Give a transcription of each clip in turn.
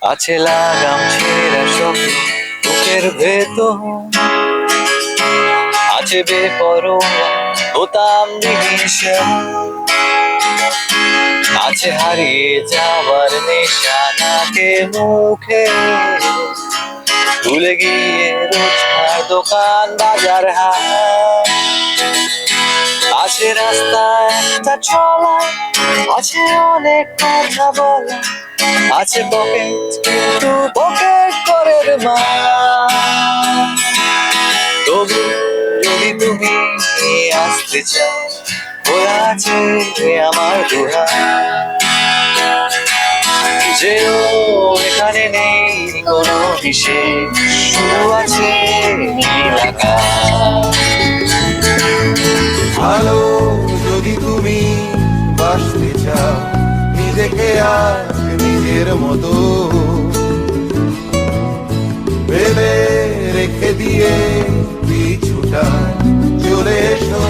আছে লাগাম ছেঁড়া স্বপ্ন বুকের ভেতর, আছে বেপরোয়া বোতাম দিশা, আছে হারিয়ে যাওয়ার নেশা নাকে মুখে, ভুলে গিয়ে রোজকার দোকান বাজার হাট, আছে রাস্তায় একটা চলা, আছে অনেক কথা বলা, আছে পকেট কিন্তু পকেট করের মায়া। তবু যদি তুমি আসতে চাও, খোলা আছে আমার দুহাত, যেও এখানে নেই কোনো বিশেষ, শুধু আছে নীল আকাশ। ভালো যদি তুমি বাসতে চাও, নিজেকে আর নিজের মতো ভেবে রেখে দিয়ে পিছুটা চলে এসো,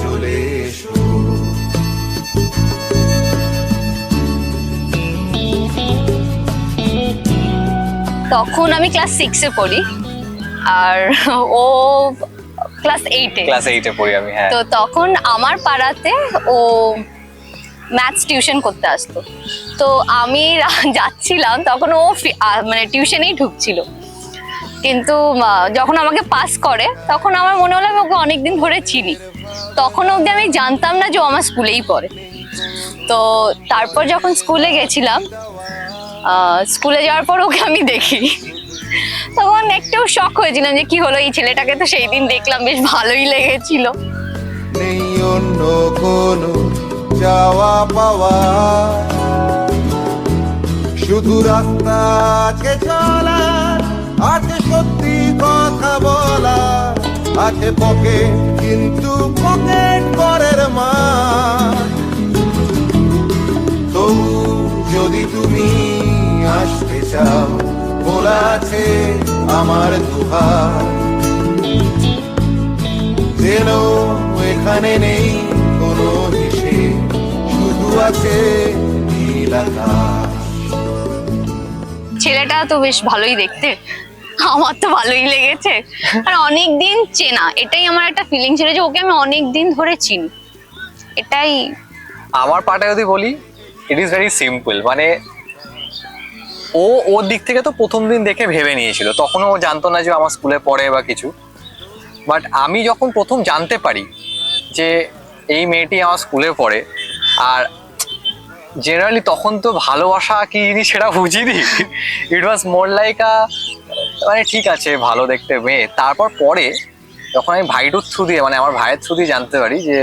চলে এসো। তখন আমি ক্লাস 6-এ পড়ি আর ও ক্লাস 8-এ। ক্লাস 8-এ পড়ি আমি। হ্যাঁ, তো তখন আমার পাড়াতে ও ম্যাথস টিউশন করতে আসতো। তো আমি যাচ্ছিলাম, তখন ও মানে টিউশনেই ঢুকছিল। কিন্তু যখন আমাকে পাস করে তখন আমার মনে হলো আমি ওকে অনেকদিন ধরে চিনি। তখন অবধি আমি জানতাম না যে ও আমার স্কুলেই পড়ে। তো তারপর যখন স্কুলে গেছিলাম, স্কুলে যাওয়ার পর ওকে আমি দেখি, তখন একটু শক হয়েছিলাম যে কি হলো এই ছেলেটাকে, তো সেই দিন দেখলাম বেশ ভালোই লেগেছিল। নেই অন্য কোনো যাওয়া পাওয়া, শুধু রাস্তা আছে চলার, আছে সত্যি কথা বলা, আছে পকেট কিন্তু পকেট করের মা। তবু যদি তুমি আসতে চাও, খোলা আছে আমার দুহাত, যেন এখানে নেই কোনো হিসেব, শুধু আছে নীল আকাশ। ছেলেটা তো বেশ ভালোই দেখতে, আমার তো ভালোই লেগেছে। আর অনেকদিন চেনা, এটাই আমার একটা ফিলিং ছিল যে ওকে আমি অনেকদিন ধরে চিনি। এটাই আমার পার্টে যদি বলি, ইট ইজ ভেরি সিম্পল। মানে ওর দিক থেকে তো প্রথম দিন দেখে ভেবে নিয়েছিল, তখনও ও জানতো না যে আমার স্কুলে পড়ে বা কিছু। বাট আমি যখন প্রথম জানতে পারি যে এই মেয়েটি আমার স্কুলে পড়ে, আর জেনারেলি তখন তো ভালোবাসা কি জিনিস সেটা বুঝিনি। ইট ওয়াজ মোর লাইক মানে ঠিক আছে ভালো দেখতে মেয়ে। তারপর পরে যখন আমি ভাইটুর থ্রু দিয়ে, মানে আমার ভাইয়ের থ্রু দিয়ে জানতে পারি যে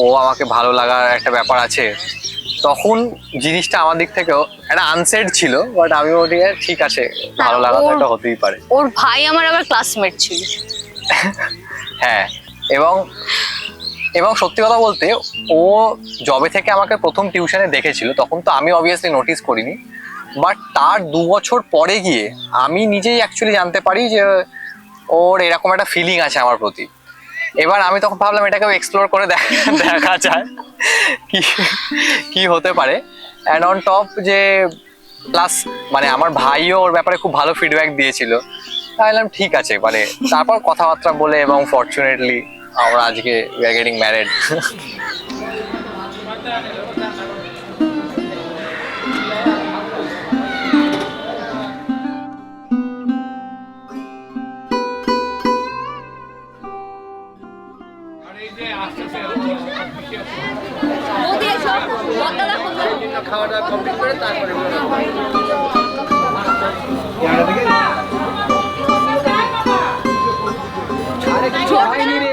ও আমাকে ভালো লাগার একটা ব্যাপার আছে, তখন জিনিসটা আমার দিক থেকেও একটা আনসেড ছিল। বাট আমি ওটি ঠিক আছে, ভালো লাগা তো একটা হতেই পারে। ওর ভাই আমার আবার ক্লাসমেট ছিল। হ্যাঁ, এবং এবং সত্যি কথা বলতে ও জবে থেকে আমাকে প্রথম টিউশনে দেখেছিল, তখন তো আমি অবভিয়াসলি নোটিস করিনি। বাট তার 2 বছর পরে গিয়ে আমি নিজেই অ্যাকচুয়ালি জানতে পারি যে ওর এরকম একটা ফিলিং আছে আমার প্রতি। এবার আমি তখন ভাবলাম এটাকেও এক্সপ্লোর করে দেখা যায় কি কি হতে পারে। অ্যান্ড অন টপ যে প্লাস মানে আমার ভাইও ওর ব্যাপারে খুব ভালো ফিডব্যাক দিয়েছিল। তাহলে ঠিক আছে, মানে তারপর কথাবার্তা বলে এবং ফরচুনেটলি আমরা আজকে উই আর গেটিং ম্যারেড। খাওয়াটা কমপ্লিট করে তারপরে আরে কিছু হয়নি রে,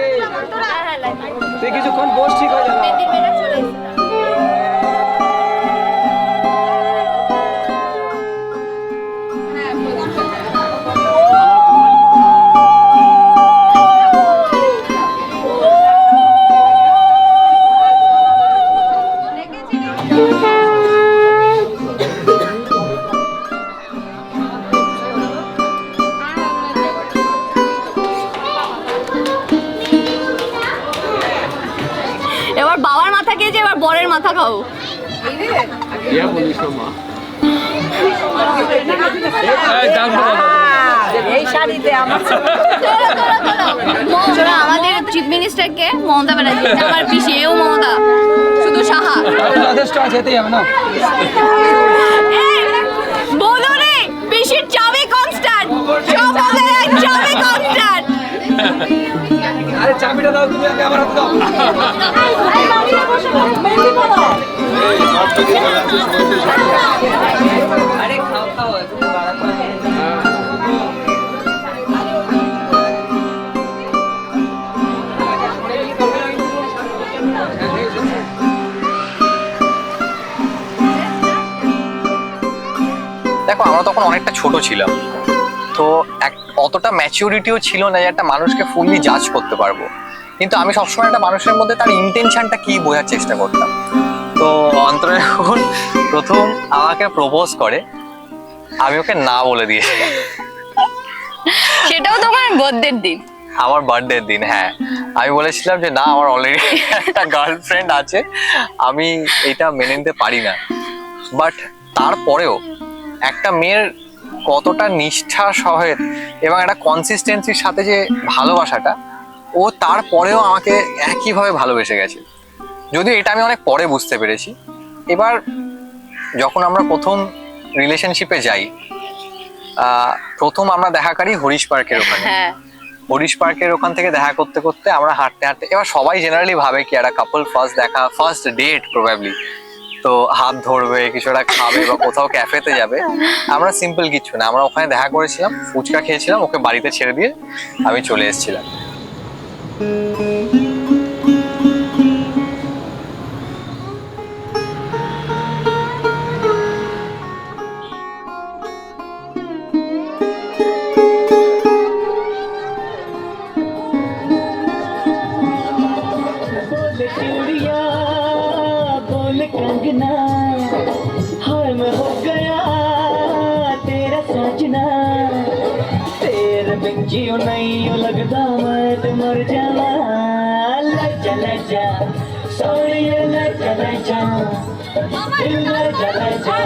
তুই কিছুক্ষণ বস, ঠিক হয়ে যাবে। এবার বাবার মাথা খেয়েছে, এবার বরের মাথা খাও। ইয়া বলিস না মা। এই শাড়িতে আমার শোনো, আমাদের চিফ মিনিস্টারকে মমতা ব্যানার্জি, আমার পিসি, এও মমতা, শুধু সাহা। যথেষ্ট আছে, এতেই হবে না? বলো রে, পিসির চাবে কনস্ট্যান্ট, সব হবে চাবে কনস্ট্যান্ট। আরে চাবিটা দাও তুমি, আগে আমার হাতে দাও। আরে খাও খাও, একটু বাড়াতে হবে। দেখো আমরা তখন অনেকটা ছোট ছিলাম, তো অতটা ম্যাচিউরিটিও ছিল না যে একটা মানুষকে ফুললি জাজ করতে পারবো। কিন্তু আমি সবসময় একটা মানুষের মধ্যে তার ইন্টেনশনটা কি বোঝার চেষ্টা করতাম। তো অন্তরা যখন প্রথম আমাকে প্রপোজ করে, আমি ওকে না বলে দিয়েছি। সেটাও তোমার বার্থডের দিন। আমার বার্থডের দিন, হ্যাঁ। আমি বলেছিলাম যে না, আমার অলরেডি একটা গার্লফ্রেন্ড আছে, আমি এটা মেনে নিতে পারি না। বাট তারপরেও একটা মেয়ের কতটা নিষ্ঠা সহিত এবং একটা কনসিস্টেন্সির সাথে যে ভালোবাসাটা, ও তারপরেও আমাকে একইভাবে ভালোবেসে গেছে। যদিও এটা আমি অনেক পরে বুঝতে পেরেছি। এবার যখন আমরা প্রথম রিলেশনশিপে যাই, প্রথম আমরা দেখা করি হরিশ পার্কের ওখানে। হ্যাঁ, হরিশ পার্কের ওখান থেকে দেখা করতে করতে আমরা হাঁটতে হাঁটতে, এবার সবাই জেনারেলি ভাবে কি একটা কাপল ফার্স্ট দেখা, ফার্স্ট ডেট প্রবাবলি, তো হাত ধরবে, কিছু একটা খাবে বা কোথাও ক্যাফেতে যাবে। আমরা সিম্পল কিছু না, আমরা ওখানে দেখা করেছিলাম, ফুচকা খেয়েছিলাম, ওকে বাড়িতে ছেড়ে দিয়ে আমি চলে এসেছিলাম। बोल कंगना, हाय मैं हो गया तेरा सजना, तेरे बिन जियो नहीं हो लगता मैं तो मर जावा। लजा लजा सॉरी लजा लजा दिल लजा लजा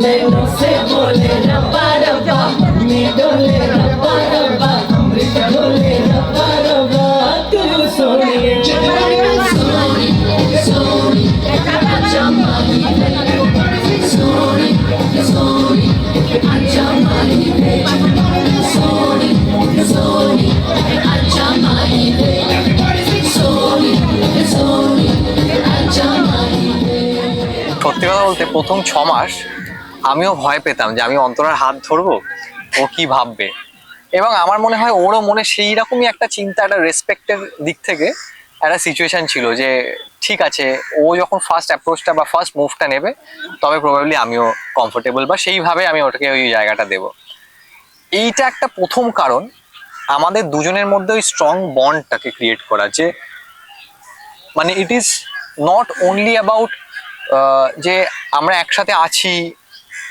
नैनों से बोले रब्बा रब्बा, मैं डोले रब्बा रब्बा, अमृत डोले रब्बा रब्बा, तू सोनिए सोनी सोनी अच्छा माही सोनी सोनी अच्छा माही सोनी सोनी अच्छा माही सोनी सोनी अच्छा माही। সত্যি কথা বলতে প্রথম 6 মাস আমিও ভয় পেতাম যে আমি অন্তরার হাত ধরবো, ও কি ভাববে। এবং আমার মনে হয় ওরও মনে সেই রকমই একটা চিন্তা, একটা রেসপেক্টের দিক থেকে একটা সিচুয়েশন ছিল যে ঠিক আছে, ও যখন ফার্স্ট অ্যাপ্রোচটা বা ফার্স্ট মুভটা নেবে, তবে প্রবাবলি আমিও কমফোর্টেবল বা সেইভাবে আমি ওটাকে ওই জায়গাটা দেব। এইটা একটা প্রথম কারণ আমাদের দুজনের মধ্যে ওই স্ট্রং বন্ডটাকে ক্রিয়েট করা, যে মানে it is not only about যে আমরা একসাথে আছি,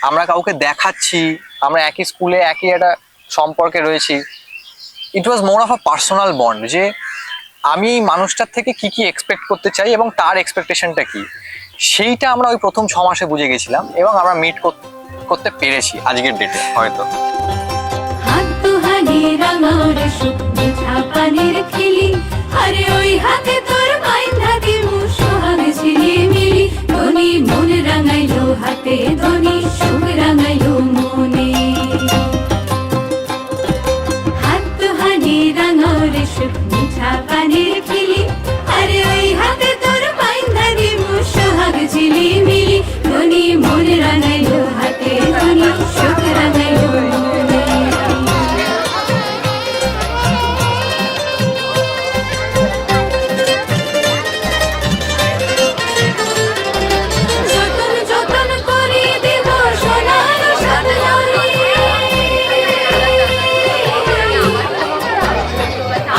আমরা কাউকে দেখাচ্ছি, আমরা একই স্কুলে একই একটা সম্পর্কে রয়েছি। It was more of a personal bond, যে আমি মানুষটার থেকে কি কি এক্সপেক্ট করতে চাই এবং তার এক্সপেকটেশনটা কি, সেইটা আমরা ওই প্রথম 6 মাসে বুঝে গেছিলাম এবং আমরা মিট করতে পেরেছি আজকের ডেটে হয়তো। হাত হানি রাঙার সুখ মিঠা পানির খিলি আরে ওই হাতে তোর বাইন্ধা দিমু সোহাগ ঝিলি মিলি ধনি মন রাঙাইলো হাতে ধনি সুখ রাঙাইলো মনে হাত হানি রাঙার সুখ মিঠা পানির খিলি আরে ওই হাতে তোর বাইন্ধা দিমু সোহাগ ঝিলি মিলি ধনি মন রাঙাইলো হাতে ধনি সুখ রাঙাইলো মনে যতন যতন করে দেব সোনার সাদনারি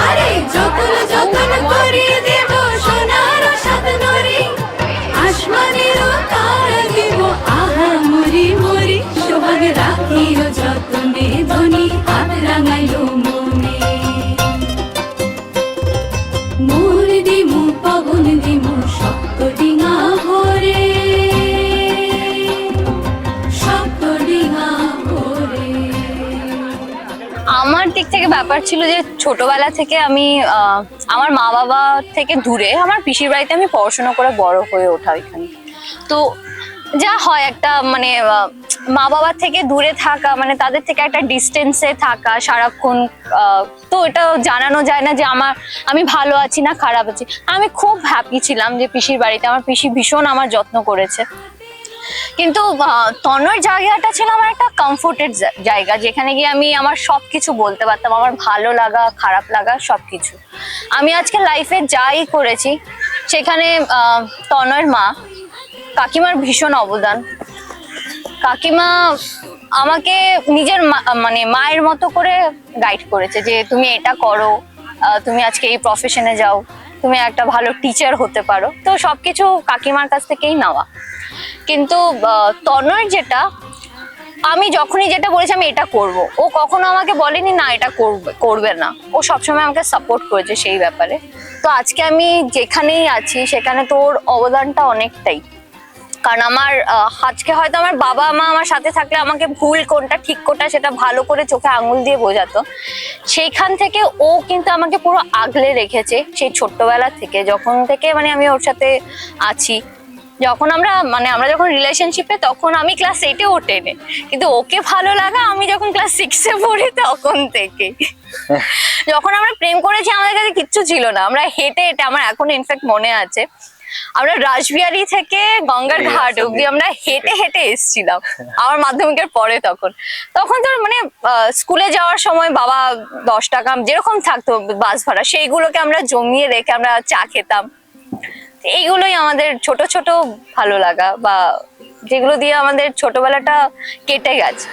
আরে যতন যতন করে দেব সোনার সাদনারি আসমানের তারা দেব আহা মরি মরি সোহাগ রাখিও যতনে ধনি হাত রাঙাইলো মনে মোর দিমু পবন দিমু শক্ত ডিঙা ভরে শক্ত ডিঙা ভরে আমার দিক থেকে ব্যাপার ছিল যে ছোটবেলা থেকে আমি আমার মা বাবা থেকে দূরে আমার পিসির বাড়িতে আমি পড়াশোনা করে বড় হয়ে ওঠা ওইখানে। তো যা হয় একটা মানে মা বাবার থেকে দূরে থাকা মানে তাদের থেকে একটা ডিস্টেন্সে থাকা সারাক্ষণ, তো এটা জানানো যায় না যে আমি ভালো আছি না খারাপ আছি। আমি খুব হ্যাপি ছিলাম যে পিসির বাড়িতে, আমার পিসি ভীষণ আমার যত্ন করেছে। কিন্তু তন্ময়ের জায়গাটা ছিল আমার একটা কমফোর্টেড জায়গা, যেখানে গিয়ে আমি আমার সবকিছু বলতে পারতাম, আমার ভালো লাগা খারাপ লাগা সবকিছু। আমি আজকে লাইফে যাই করেছি সেখানে তন্ময়ের মা কাকিমার ভীষণ অবদান। কাকিমা আমাকে নিজের মানে মায়ের মতো করে গাইড করেছে যে তুমি এটা করো, তুমি আজকে এই প্রফেশনে যাও, তুমি একটা ভালো টিচার হতে পারো। তো সবকিছু কাকিমার কাছ থেকেই নেওয়া। কিন্তু তন্ময়ের যেটা, আমি যখনই যেটা বলেছি আমি এটা করব, ও কখনো আমাকে বলেনি না এটা করবে না। ও সবসময় আমাকে সাপোর্ট করেছে সেই ব্যাপারে। তো আজকে আমি যেখানেই আছি সেখানে তোর অবদানটা অনেকটাই। কারণ আমার আজকে হয়তো আমার বাবা মা আমার সাথে থাকলে আমাকে ভুল কোনটা ঠিক কোনটা সেটা ভালো করে চোখে আঙুল দিয়ে বোঝাতো। সেইখান থেকে ও কিন্তু আমাকে পুরো আগলে রেখেছে সেই ছোট্টবেলা থেকে, যখন থেকে মানে আমি ওর সাথে আছি। যখন আমরা যখন রিলেশনশিপে, তখন আমি ক্লাস 8-এ ও 10-এ, কিন্তু ওকে ভালো লাগা আমি যখন ক্লাস 6-এ পড়ি তখন থেকে। যখন আমরা প্রেম করেছি আমাদের কাছে কিচ্ছু ছিল না, আমরা হেঁটে হেঁটে, আমার এখন ইনফ্যাক্ট মনে আছে আমরা রাসবিহারী থেকে গঙ্গার ঘাট অব্দি আমরা হেঁটে হেঁটে এসেছিলাম আমার মাধ্যমিকের পরে। তখন তো মানে স্কুলে যাওয়ার সময় বাবা 10 টাকা যেরকম থাকতো বাস ভাড়া, সেইগুলোকে আমরা জমিয়ে রেখে আমরা চা খেতাম। এইগুলোই আমাদের ছোট ছোট ভালো লাগা, বা যেগুলো দিয়ে আমাদের ছোটবেলাটা কেটে গেছে।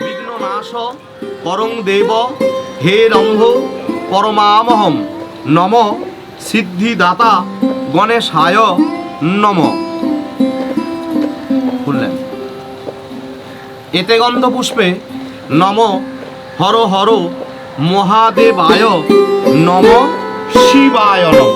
বিঘ্ননাশ পরং দেব হে রম্ভ পরমামহম নম সিদ্ধিদাতা গণেশায় নম। শুনলেন? এতে গন্ধ পুষ্পে নম হর হর মহাদেবায় নম শিবায় নম।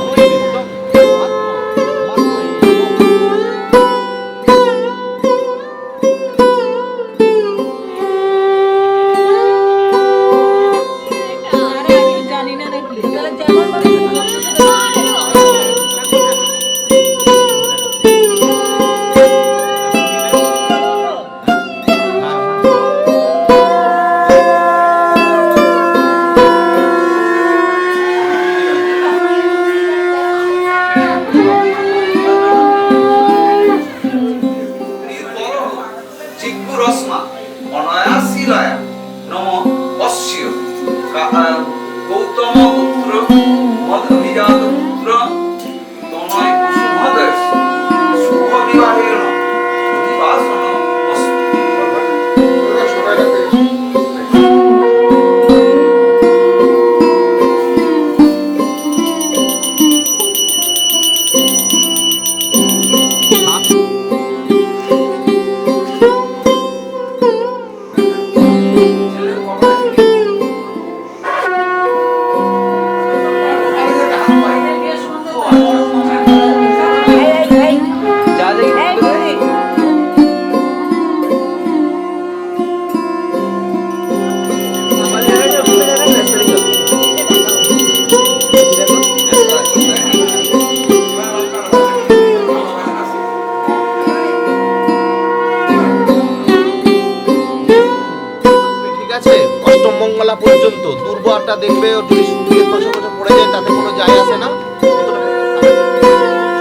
মঙ্গলা পর্যন্ত। দুর্বাটা দেখবে ওর যদি শুকিয়ে খসে খসে পড়ে যায় তাতে কোনো যায় আসে না।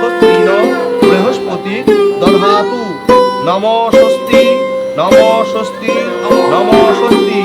স্বস্তি ন বৃহস্পতি দধাতু নম স্বস্তি নম স্বস্তি নম স্বস্তি।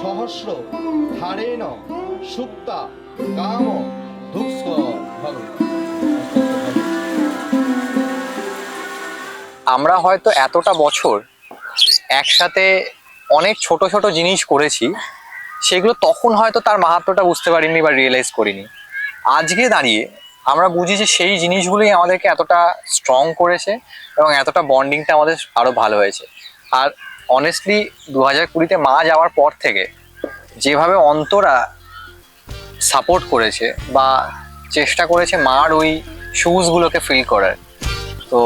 সহস্র হারেণ সুক্তা কাম ধুক্স। আমরা হয়তো এতটা বছর একসাথে অনেক ছোট ছোট জিনিস করেছি, সেগুলো তখন হয়তো তার মাহাত্ম্যটা বুঝতে পারিনি বা রিয়েলাইজ করিনি। আজকে দাঁড়িয়ে আমরা বুঝি যে সেই জিনিসগুলোই আমাদেরকে এতটা স্ট্রং করেছে এবং এতটা বন্ডিংটা আমাদের আরো ভালো হয়েছে। আর অনেস্টলি 2020-তে মা যাওয়ার পর থেকে যেভাবে অন্তরা সাপোর্ট করেছে বা চেষ্টা করেছে মার ওই শুজগুলোকে ফিল করার, তো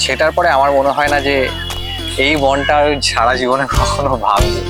সেটার পরে আমার মনে হয় না যে এই বনটা সারা জীবনে কখনো ভাঙবে।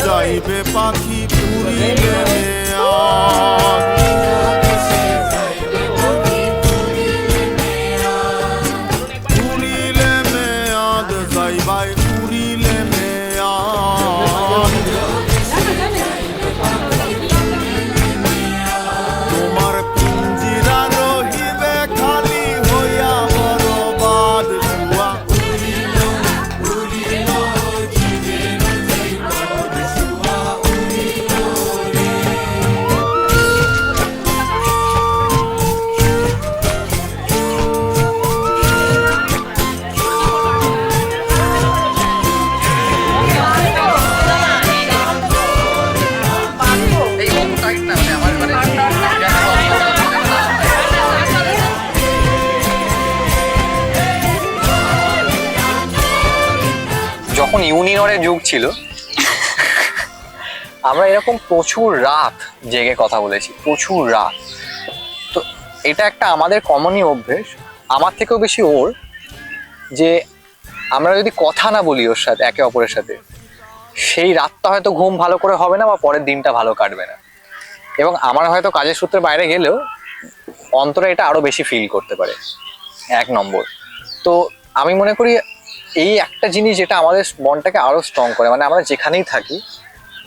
যাইবে পাখি পুরিলে পুরিলে মেয়াদ যাইবাই পুরিলে মেয়াদ তোমার পিঞ্জিরা রহিবে খালি হইয়া বরবাদ শুয়া ইউনিয়নের যুগ ছিল, আমরা এরকম প্রচুর রাত জেগে কথা বলেছি, প্রচুর রাত। তো এটা একটা আমাদের কমনই অভ্যেস, আমার থেকেও বেশি ওর, যে আমরা যদি কথা না বলি ওর সাথে, একে অপরের সাথে, সেই রাতটা হয়তো ঘুম ভালো করে হবে না বা পরের দিনটা ভালো কাটবে না। এবং আমার হয়তো কাজের সূত্রে বাইরে গেলেও অন্তরে এটা আরো বেশি ফিল করতে পারে, 1 নম্বর। তো আমি মনে করি এই একটা জিনিস যেটা আমাদের বন্ডটাকে আরো স্ট্রং করে, মানে আমরা যেখানেই থাকি,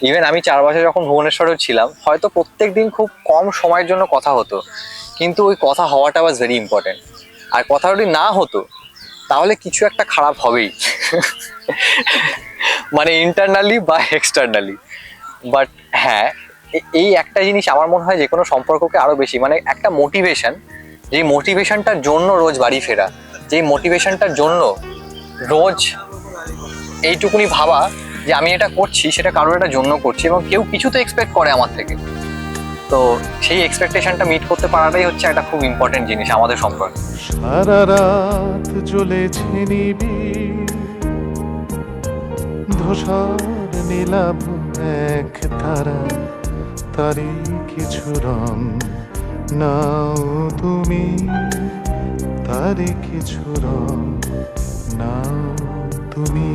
ইভেন আমি 4 বছর যখন ভুবনেশ্বরেও ছিলাম, হয়তো প্রত্যেক দিন খুব কম সময়ের জন্য কথা হতো, কিন্তু ওই কথা হওয়াটা ওয়াজ ভেরি ইম্পর্টেন্ট। আর কথা যদি না হতো তাহলে কিছু একটা খারাপ হবেই, মানে ইন্টারনালি বা এক্সটার্নালি। বাট হ্যাঁ, এই একটা জিনিস আমার মনে হয় যে কোনো সম্পর্ককে আরো বেশি, মানে একটা মোটিভেশন, যেই মোটিভেশনটার জন্য রোজ বাড়ি ফেরা, যেই মোটিভেশনটার জন্য রোজ এইটুকুনি ভাবা যে আমি এটা করছি সেটা কারোর একটা জন্য করছি, এবং কেউ কিছু তো এক্সপেক্ট করে আমার থেকে। তো সেই এক্সপেকটেশনটা মিট করতে পারাটাই হচ্ছে একটা খুব ইম্পর্টেন্ট জিনিস আমাদের সম্পর্কে। সারা রাত জ্বলেছে নিবিড়, ধূসর নীলাভ এক তারা, তারই কিছু রং নাও তুমি, তারই কিছু রং নাও তুমি।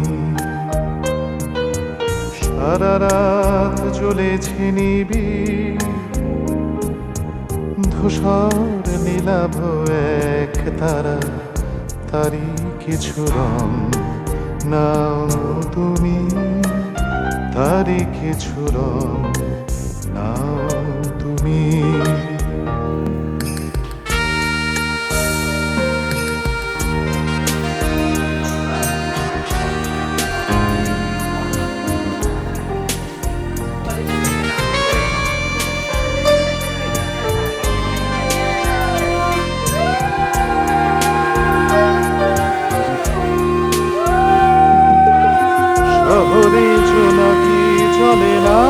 সারা রাত জ্বলেছে নিবিড়, ধূসর নীলাভ এক তারা, তারই কিছু রং নাও তুমি, তারই কিছু রং নাও তুমি। শহরে জোনাকি চলে না,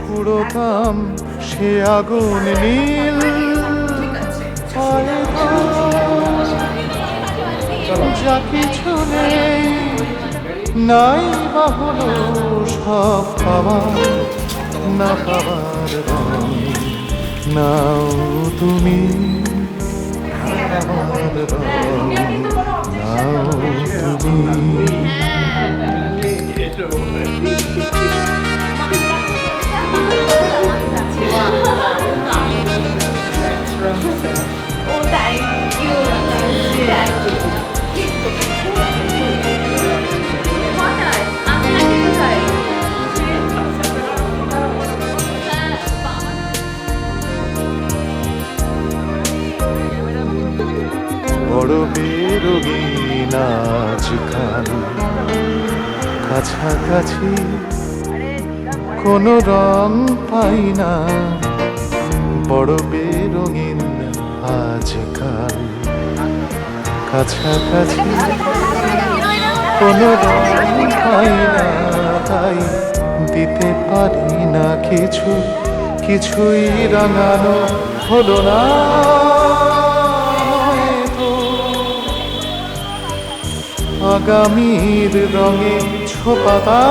পুরোতাম সে আগুন নীল, যা কিছু নেই নাই বা হলো সব পাওয়ার, না পাওয়ার রং নাও তুমি, আমার রং নাও তুমি। বড় বেরোগীন আজকাল, কাছাকাছি কোনো রং পাই না, বড় বেরোগীন আজকাল, কাছাকাছি কোনো রং পাই না, তাই দিতে পারি না কিছু, কিছুই রাঙানো হলো না। আগামীর রঙে ছোপাতা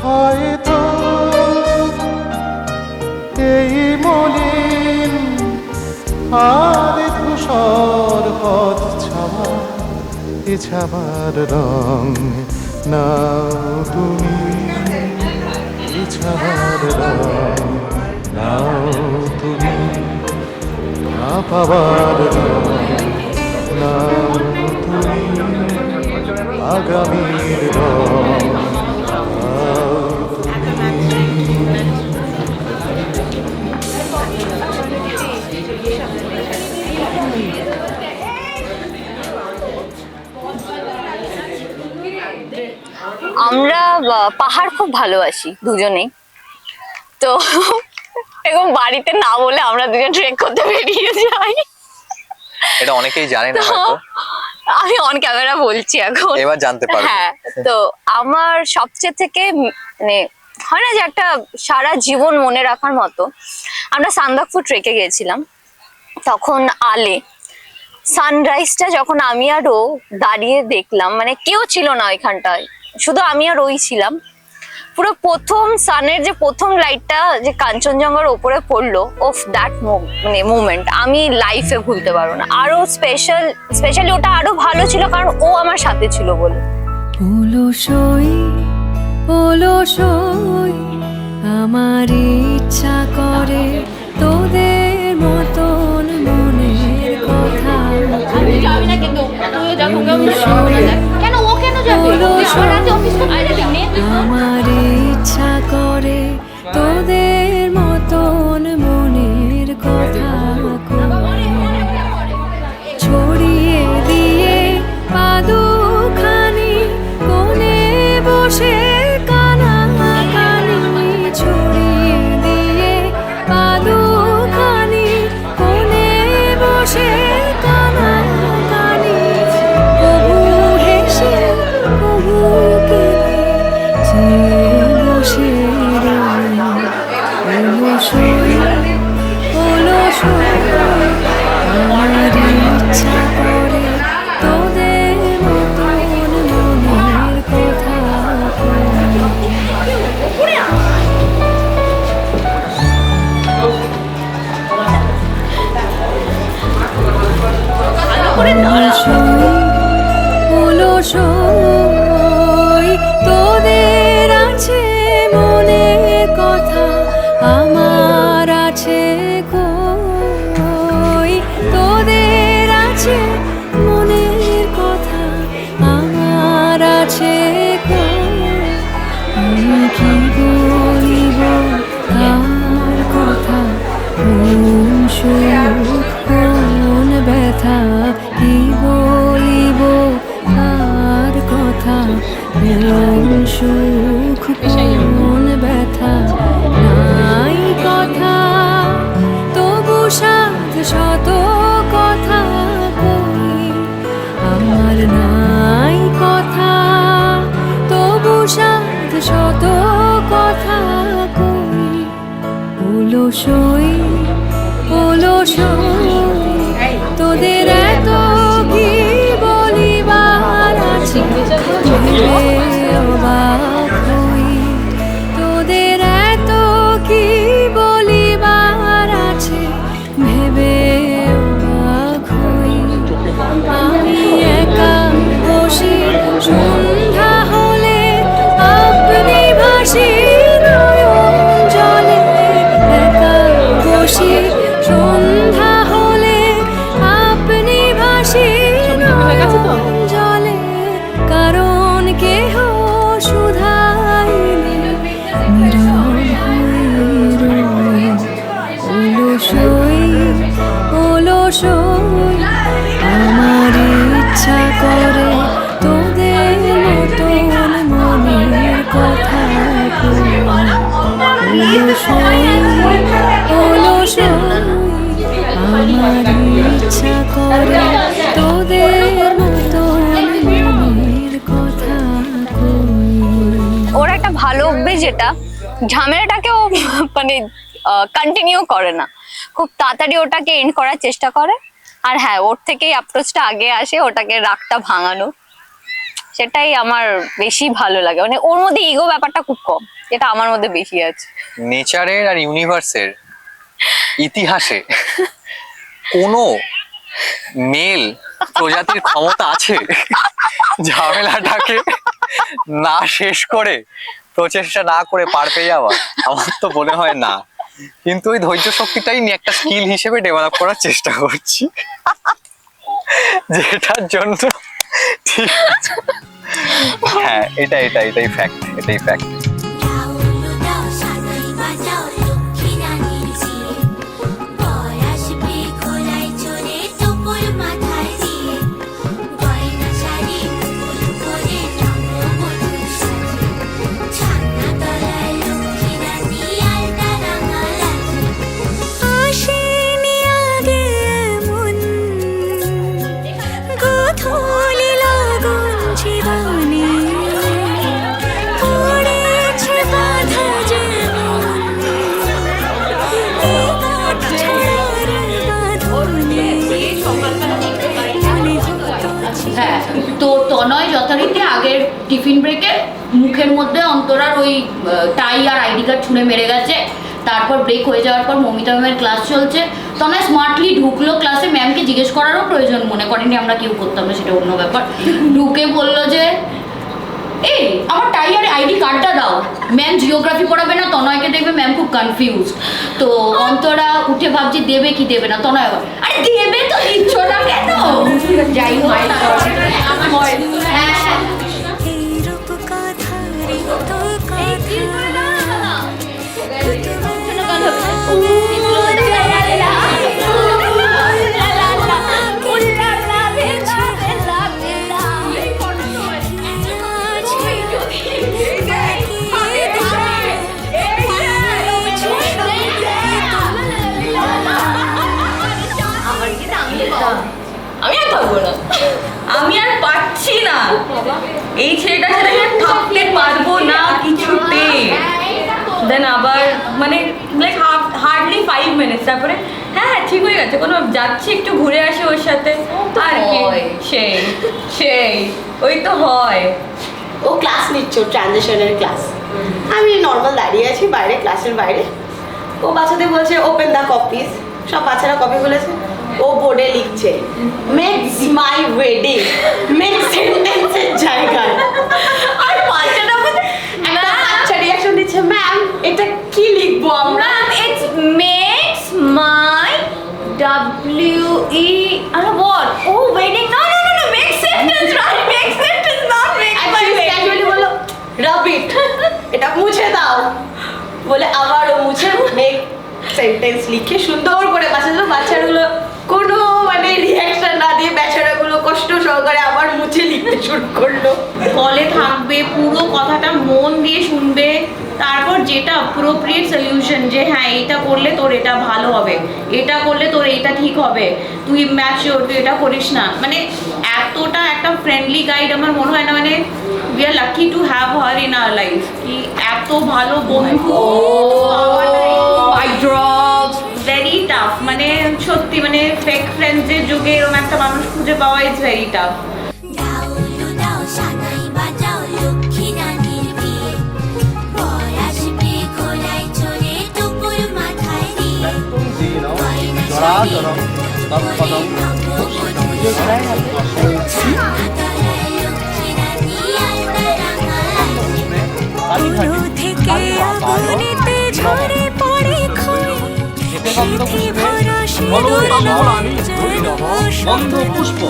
হয়তো এই মলিন আর ধূসর পথ ছাওয়া, এ ছাওয়ার রং নাও তুমি, এ ছাওয়ার রং নাও তুমি, না পাওয়ার রং নাও তুমি, আগামীর রং নাও তুমি। আমরা পাহাড় খুব ভালোবাসি দুজনেই, তো এরকম বাড়িতে না বলে আমরা দুজন ট্রেক করতে বেরিয়ে যাই। এটা অনেকেই জানে না তো হয়তো, আমি অন ক্যামেরা বলছি এখন, এবার জানতে পারবে। হ্যাঁ, তো আমার সবচেয়ে থেকে মানে হয় না যে একটা সারা জীবন মনে রাখার মতো, আমরা সান্দাকফু ট্রেকে গিয়েছিলাম, তখন আলে সানরাইজটা যখন আমি আর ও দাঁড়িয়ে দেখলাম, মানে কেউ ছিল না ওইখানটায়, শুধু আমি আর ওই ছিলাম। পুরো প্রথম সানের যে প্রথম লাইটটা যে কাঞ্চনজঙ্ঘার ওপরে পড়লো, অফ দ্যাট মানে মুভমেন্ট আমি লাইফে ভুলতে পারবো না। আরো স্পেশালি ওটা আরো ভালো ছিল কারণ ও আমার সাথে ছিল বলে। অলসই আমার ইচ্ছা করে তোদের মতন মনের কথা। আমার ইচ্ছা করে তোদের মতন মনের কথা ছড়িয়ে দিয়ে পাদুখানি কোণে বসে কানাকানি, ছড়িয়ে দিয়ে পাদুখানি কোণে বসে কানাকানি, কবু হেসে কবু কেঁদে চেয়ে বসে অলসই আমার ইচ্ছা করে তোদের মতন মনের কথা। অলসই তোদের আছে মনের কথা, আমার আছে কই? তোদের আছে মনের কথা, আমার আছে কই? আমি কি বলিব কার কথা, কোন সুখ কোন ব্যথা, কি বলিব কার কথা, কোন সুখ কোন ব্যথা। নাই কথা তবু সাথ শত কথা কই, আমার নাই কথা তবু সাথ শত কথা কই। অলসই তোদের এত কি বলিবার আছে, অবাক হই তোদের এত কি বলিবার আছে, ভেবে অবাক হই। আমি একা বসি সন্ধ্যা হলে আপনি ভাসি নয়ন জলে, একা বসি সন্ধ্যা হলে আপনি ভাসি নয়ন জলে, কারণ কেহ শুধাইনি নীরব হয়ে রই। অলসই আমার ইচ্ছা করে তোদের মতন মনের কথা কই। অলসই আমার ইচ্ছা করে তোদের মতন মনের কথা কই। ওর একটা ভালো অভ্যেস যেটা ঝামেলাটাকে ও মানে কন্টিনিউ করে না, খুব তাড়াতাড়ি ওটাকে এন্ড করার চেষ্টা করে। আর হ্যাঁ, ওর থেকেই অ্যাপ্রোচটা আগে আসে, ওটাকে রাগটা ভাঙানো, সেটাই আমার বেশি ভালো লাগে। মানে ওর মধ্যে ইগো ব্যাপারটা খুব কম, যেটা আমার মধ্যে বেশি আছে। নেচারের আর ইউনিভার্সের ইতিহাসে কোনো মেল প্রজাতির ক্ষমতা আছে ঝামেলাটাকে না শেষ করে, প্রচেষ্টা না করে পার পেয়ে যাওয়া? আমার তো মনে হয় না, কিন্তু ওই ধৈর্য শক্তিটাই নিয়ে একটা স্কিল হিসেবে ডেভেলপ করার চেষ্টা করছি, যেটার জন্য ঠিক আছে। হ্যাঁ, এটাই ফ্যাক্ট, এটাই ফ্যাক্ট। হ্যাঁ, তো তনয় যথারীতি আগের টিফিন ব্রেকে মুখের মধ্যে অন্তরার ওই টাই আর আইডি কার্ড ছুঁড়ে মেরে গেছে। তারপর ব্রেক হয়ে যাওয়ার পর মমিতা ম্যামের ক্লাস চলছে, তনয় স্মার্টলি ঢুকলো ক্লাসে, ম্যামকে জিজ্ঞেস করারও প্রয়োজন মনে করেনি, আমরা কেউ করতাম না, সেটা অন্য ব্যাপার। ঢুকে বললো যে এই আমার টাই আর আইডি কার্ডটা দাও। ম্যাম জিওগ্রাফি পড়াবে না, তনয়কে দেখবে, ম্যাম খুব কনফিউজ। তো অন্তরা উঠে ভাবছি দেবে কি দেবে না, তনয় আবার আরে দেবে তো, দিচ্ছ না কেন? যাই হোক আমি আর থাকবো না, আমি আর পারছি না, এই ছেলেটার সাথে আমি থাকতে পারবো না কিছুতে। দেন আবার মানে লাইক হার্ডলি 5 মিনিটস, তারপরে হ্যাঁ ঠিক হয়ে গেছে, কোনো যাচ্ছি একটু ঘুরে আসি ওর সাথে, আর কি সেই সেই ওই তো হয়। ও ক্লাস নিচ্ছ, ট্রানজিশনের ক্লাস, আমি নর্মাল দাঁড়িয়ে আছি বাইরে, ক্লাসের বাইরে। ও বাচ্চাদের বলছে ওপেন দ্য কপিজ, সব বাচ্চারা কপি বলেছে, ও বোর্ডে লিখছে মেক্স মাই ওয়েডিং, মেক্স সেন্টেন্সের জায়গায়। আর বাচ্চাটা একটা বাচ্চা রিয়াকশন দিচ্ছে, ম্যাম এটা কি লিখবো আমরা? ইটস মেক্স মাই WE আর what? Oh wedding, no make sentence, right? Make sentence, not make my casually বললো রাব ইট, এটা মুছে দাও বলে আবার ও মুছে মেক সেন্টেন্স লিখে সুন্দর করে বাচ্চাগুলো কোনো মানে রিয়াকশন না দিয়ে বেচারাগুলো কষ্ট সহকারে আবার মুছে লিখতে শুরু করলো। হলে থাকবে, পুরো কথাটা মন দিয়ে শুনবে, তারপর যেটা অ্যাপ্রোপ্রিয়েট সলিউশন, যে হ্যাঁ এটা করলে তোর এটা ভালো হবে, এটা করলে তোর এটা ঠিক হবে, তুই ম্যাচিওর, তুই এটা করিস না, মানে এতটা একটা ফ্রেন্ডলি গাইড আমার মনে হয় না, মানে we are lucky to have her in our life, কি এত ভালো বন্ধু। ভেরি টাফ, মানে সত্যি, মানে ফেক ফ্রেন্ডসের যুগে এরকম একটা মানুষ খুঁজে পাওয়া ইজ ভেরি টাফ। বন্ধ পুষ্প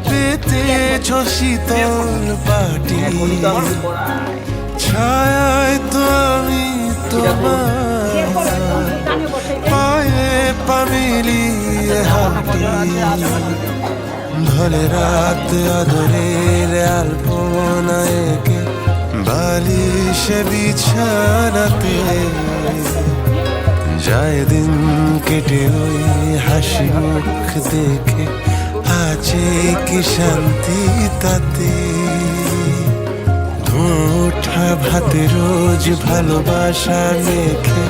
পেতেছ শীতল পাটি, ছায়ায় তো আমি তোমার, পায়ে পা মিলিয়ে হাঁটি, ভোলে রাত আদরের আলপনা এঁকে বালিশে বিছানাতে, যায় দিন কেটে ওই হাসি মুখ দেখে, আছে কি শান্তি তাতে, ওঠা ভাতে রোজ ভালোবাসা মেখে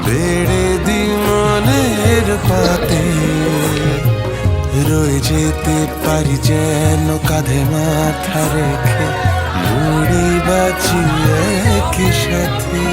বেড়ে দি মনের পাতে, রয়ে যেতে পারি যেন কাঁধে মাথা রেখে, মুড়ি বাঁচি একই সাথে।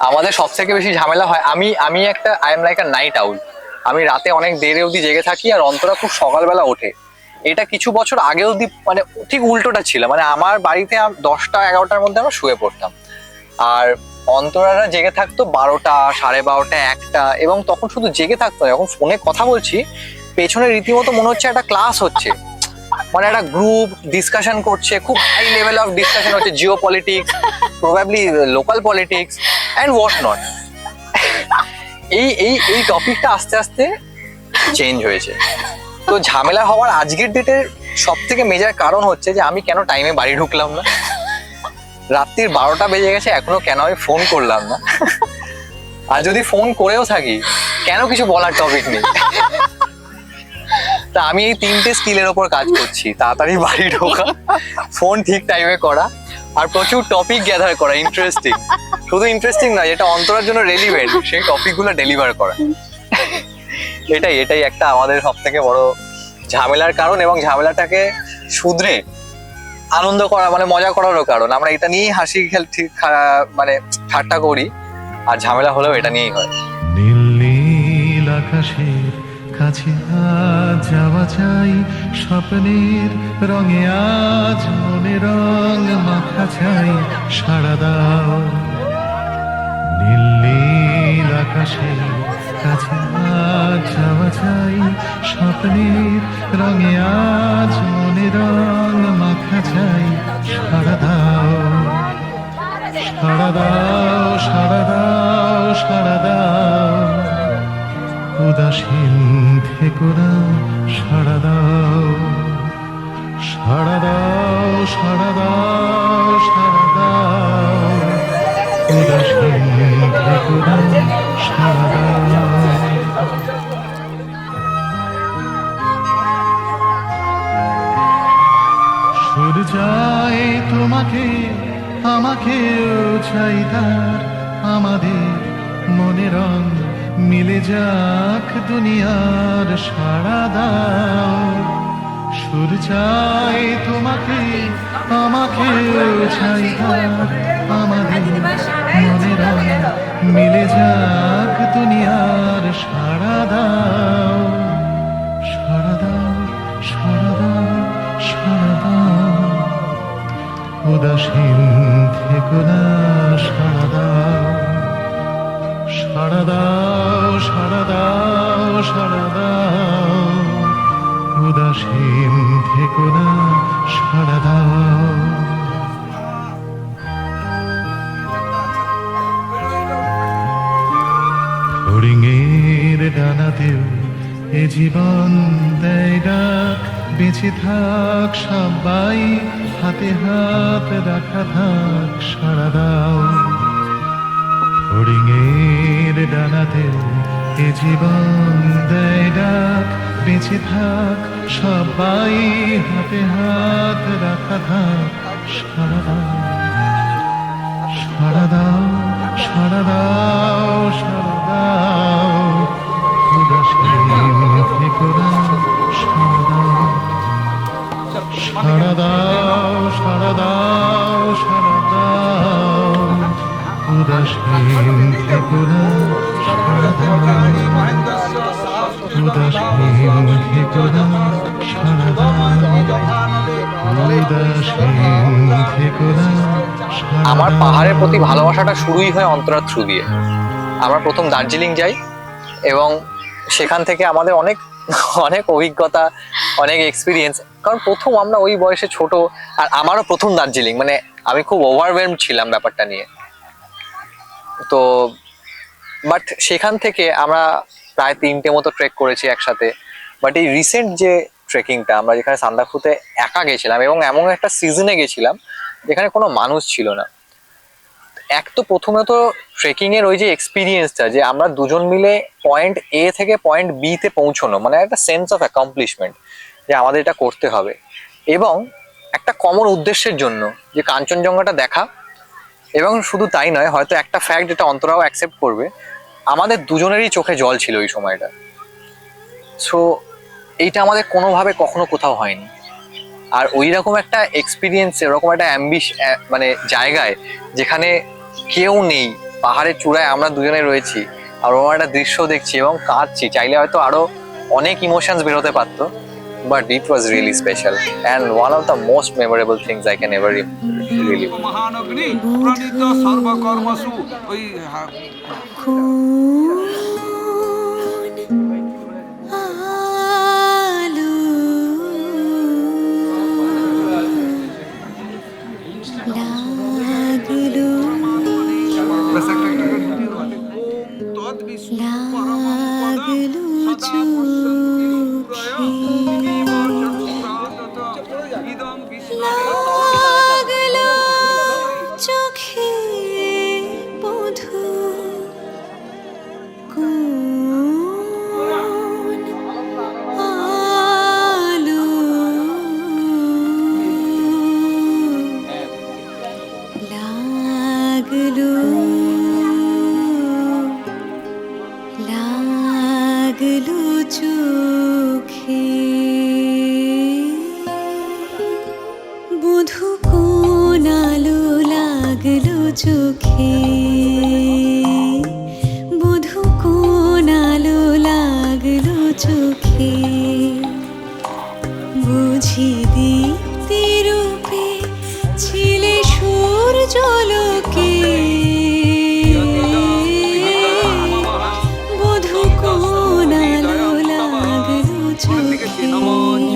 আমাদের সব থেকে বেশি ঝামেলা হয়, আমি একটা I am like a night owl, আমি রাতে অনেক দেরি অবধি জেগে থাকি আর অন্তরা খুব সকালবেলা ওঠে। এটা কিছু বছর আগে অবধি মানে ঠিক উল্টোটা ছিল, মানে আমার বাড়িতে 10টা 11টার মধ্যে আমরা শুয়ে পড়তাম, আর অন্তরারা জেগে থাকতো 12টা, 12:30, 1টা, এবং তখন শুধু জেগে থাকতো না, যখন ফোনে কথা বলছি পেছনে রীতিমতো মনে হচ্ছে একটা ক্লাস হচ্ছে, মানে একটা গ্রুপ ডিসকাশন করছে, খুব হাই লেভেল অফ ডিসকাশন হচ্ছে, Jio politics, probably local politics and what not. এই টপিকটা আস্তে আস্তে চেঞ্জ হয়েছে। তো ঝামেলা হওয়ার আজকের ডেটের সব থেকে মেজর কারণ হচ্ছে যে আমি কেন টাইমে বাড়ি ঢুকলাম না, রাত্রির 12টা বেজে গেছে এখনো কেন আমি ফোন করলাম না, আর যদি ফোন করেও থাকি কেন কিছু বলার টপিক নেই। তা আমি এই 3টে স্কিলের ওপর কাজ করছি: তাড়াতাড়ি বাড়ি ঢোকা, ফোন ঠিক টাইমে করা, আর প্রচুর টপিক গ্যাদার করা, ইন্টারেস্টিং, শুধু ইন্টারেস্টিং নয়, যেটা অন্তরার জন্য রেলিভেন্ট সেই টপিকগুলো ডেলিভার করা। এটাই একটা আমাদের সব থেকে বড় ঝামেলার কারণ, এবং ঝামেলাটাকে শুধরে আনন্দ করা মানে মজা করারও কারণ। আমরা এটা নিয়েই হাসি মানে ঠাট্টা করি, আর ঝামেলা হলেও এটা নিয়েই হয়। নীল নীল আকাশের কাছে আজ যাওয়া চাই, স্বপ্নের রঙে আজ মনে রং মাখা চাই, সাড়া দাও। নীল নীল আকাশের কাছে আজ যাওয়া চাই, স্বপ্নের রঙে আজ মনে রং মাখা চাই, সাড়া দাও, সাড়া দাও, সাড়া দাও, সাড়া দাও। উদাসীন থেকো না, সাড়া দাও, সাড়া দাও, সাড়া দাও, সাড়া দাও। উদাসীন থেকো না, সাড়া দাও। সূর্যায় তোমাকে আমাকেও চাই, তার আমাদের মনে রং মিলে যাক দুনিয়ার, সাড়া দাও। সূর্যায় তোমাকে আমাকেও চাই, তার আমাদের মনে রং মিলে যাক দুনিয়ার, সাড়া দাও, সাড়া দাও, সাড়া দাও, সাড়া দাও। উদাসীন থেকো না, সাড়া দাও, সাড়া দাও, সাড়া দাও, সাড়া দাও। উদাসীন থেকো না, সাড়া দাও। ফড়িংয়ের ডানাতেও এ জীবন দেয় ডাক, বেঁচে থাক সবাই, হাতে হাত রাখা থাক, সাড়া দাও। ফড়িংয়ের ডানাতেও এ জীবন দেয় ডাক, বেঁচে থাক সবাই, হাতে হাত রাখা থাক, সাড়া দাও, সাড়া দাও, সাড়া দাও, সাড়া দাও। উদাসীন থেকো না, সাড়া দাও, সাড়া দাও, সাড়া দাও, সাড়া দাও। উদাসীন থেকো না, সাড়া দাও, উদাসীন থেকো না, সাড়া দাও, উদাসীন থেকো না, সাড়া দাও। আমার পাহাড়ের প্রতি ভালোবাসাটা শুরুই হয় অন্তরার থ্রু দিয়ে। আমরা প্রথম দার্জিলিং যাই, এবং সেখান থেকে আমাদের অনেক অনেক অভিজ্ঞতা, অনেক এক্সপিরিয়েন্স। কারণ প্রথম আমরা ওই বয়সে ছোট, আর আমারও প্রথম দার্জিলিং, মানে আমি খুব ওভারওয়েলম ছিলাম ব্যাপারটা নিয়ে। তো বাট সেখান থেকে আমরা প্রায় 3টে মতো ট্রেক করেছি একসাথে। বাট এই রিসেন্ট যে ট্রেকিংটা, আমরা যেখানে সান্দাকফুতে একা গেছিলাম, এবং এমন একটা সিজনে গেছিলাম যেখানে কোনো মানুষ ছিল না। এক তো প্রথমে তো ট্রেকিং এর ওই যে এক্সপিরিয়েন্সটা, যে আমরা দুজন মিলে পয়েন্ট এ থেকে পয়েন্ট বি তে পৌঁছানো, মানে একটা সেন্স অফ অ্যাকমপ্লিশমেন্ট যে আমাদের এটা করতে হবে, এবং একটা কমন উদ্দেশ্যের জন্য, যে কাঞ্চনজঙ্ঘাটা দেখা। এবং শুধু তাই নয়, হয়তো একটা ফ্যাক্ট যেটা অন্তরাও অ্যাকসেপ্ট করবে, আমাদের দুজনেরই চোখে জল ছিল ওই সময়টা। সো এইটা আমাদের কোনোভাবে কখনো কোথাও হয়নি। আর ওই রকম একটা এক্সপিরিয়েন্স, এরকম একটা মানে জায়গায় যেখানে কেউ নেই, পাহাড়ের চূড়ায় আমরা দুজনে রয়েছি, আর ওরকম একটা দৃশ্য দেখছি এবং কাঁদছি, চাইলে হয়তো আরো অনেক ইমোশনস বেরোতে পারতো, but it was really special and one of the most memorable things I can ever really. মহানগ্নি প্রণীত সর্বকর্মসু ওই চোখে বধূ আলো লাগলো লাগলো চোখে বধূ কোন আলো লাগলো চোখে বধূ কোন আলো লাগলো চোখে বুঝি দীপ্তি রূপে ছিলে সূর্যলোকে বধূ কোন আলো লাগলো চোখে ছিল মন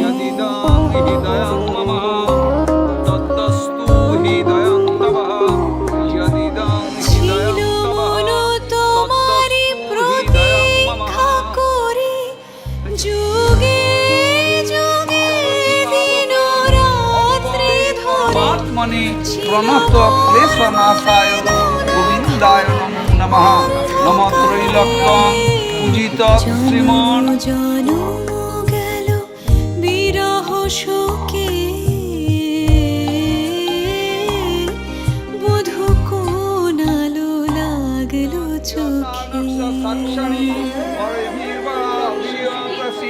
তোমারি প্রতীক্ষা করি যুগে যুগে দিন রাত্রি ধরে আত্মনি প্রণত ক্লেশনাশায় গোবিন্দায় নমো নমঃ নম ত্রৈলোক্যং পূজিত শ্রীমন জনম গেল বিরহ শোকে বধূ কোন আলো লাগলো চোখে